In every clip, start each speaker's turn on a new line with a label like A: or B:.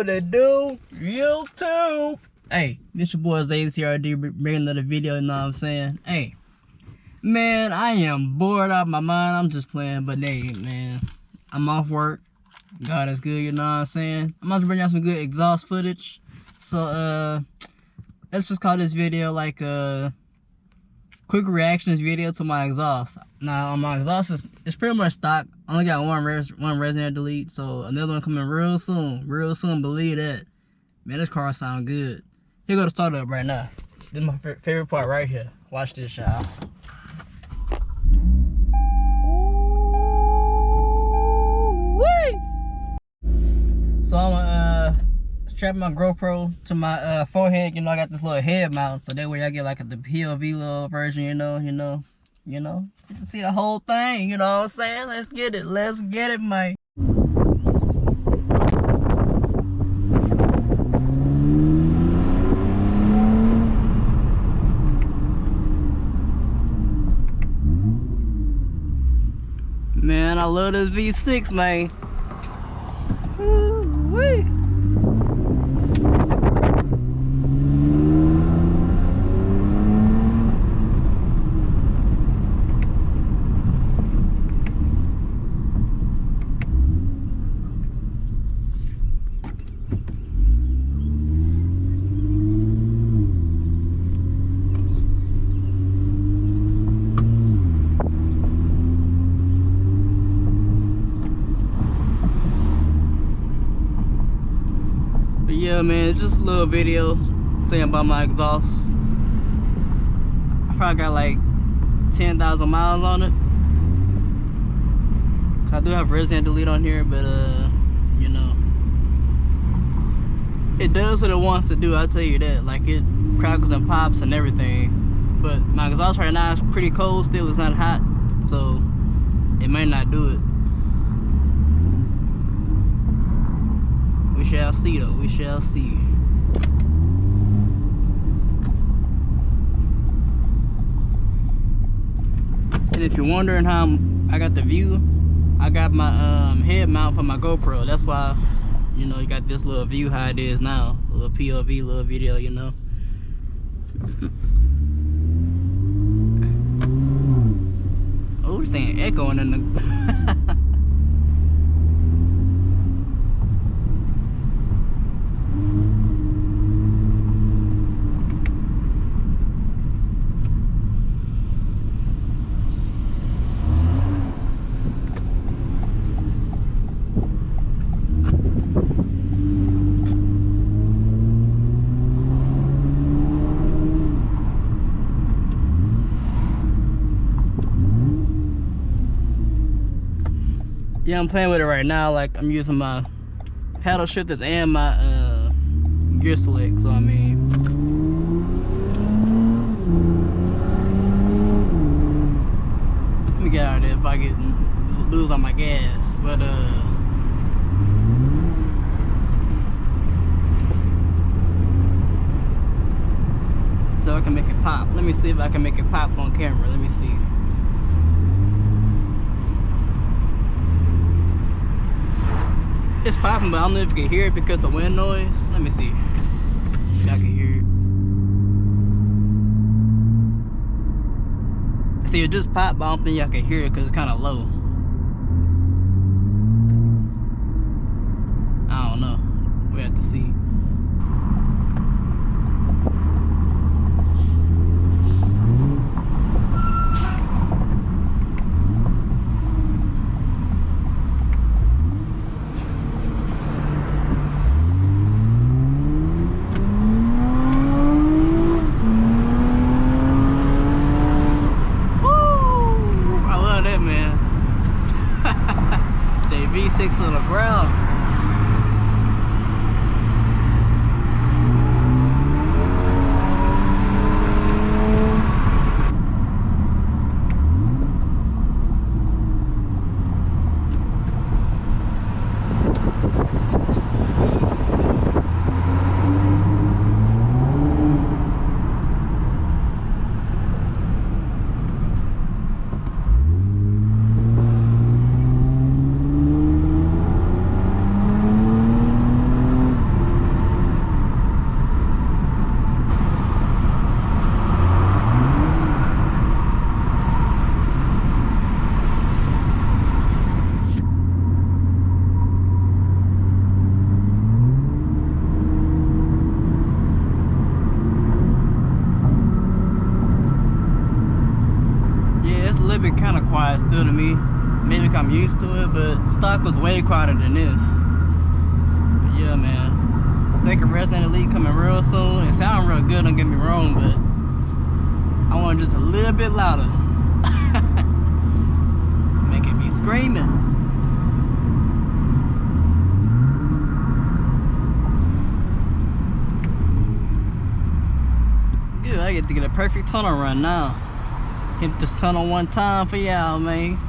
A: what it do, YouTube. Hey, this your boy TRD bringing another video, you know what I'm saying? Hey, man, I am bored out of my mind. I'm just playing, but hey, man, I'm off work. God is good, you know what I'm saying? I'm about to bring out some good exhaust footage. So, let's just call this video like a quick reactions video to my exhaust. Now, on my exhaust, it's pretty much stock. I only got one Resonator delete, so another one coming real soon. Real soon, believe that. Man, this car sound good. Here go the startup right now. This is my favorite part right here. Watch this, y'all. So I'm gonna strap my GoPro to my forehead. You know, I got this little head mount, so that way I get like the POV little version. You know. You can see the whole thing. You know what I'm saying? Let's get it, mate. Man, I love this V6, man. Woo-wee. Yeah, man, it's just a little video saying about my exhaust. I probably got like 10,000 miles on it. I do have Resonator delete on here, but you know, it does what it wants to do. I'll tell you that. Like, it crackles and pops and everything. But my exhaust right now is pretty cold still. It's not hot, so it may not do it. We shall see, though. We shall see. And if you're wondering how I got the view, I got my head mount for my GoPro. That's why, you know, you got this little view how it is now. A little POV, little video, you know. Oh, this thing echoing in the... Yeah, I'm playing with it right now. Like, I'm using my paddle shifters and my gear select. So I mean, let me get out of there if I lose on my gas. But so I can make it pop. Let me see if I can make it pop on camera. Let me see. It's popping, but I don't know if you can hear it because the wind noise. Let me see if I can hear it. See, it just popped, but I don't think y'all can hear it because it's kind of low. I don't know. We have to see. V6 little ground. little bit kind of quiet still to me. Maybe I'm used to it, but stock was way quieter than this. But yeah, man. Second Resonator Elite coming real soon. It sounds real good, don't get me wrong, but I want just a little bit louder. Make it be screaming. Good, I get to get a perfect tunnel run now. Hit this tunnel one time for y'all, man.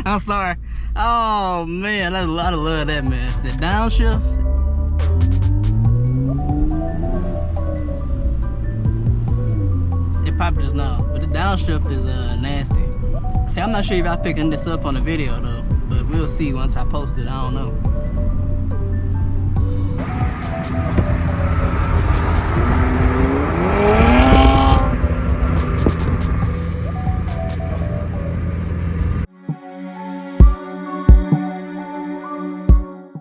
A: I'm sorry. Oh man, I love that, man. The downshift. It probably just now, but the downshift is nasty. See, I'm not sure if y'all picking this up on the video though, but we'll see once I post it. I don't know.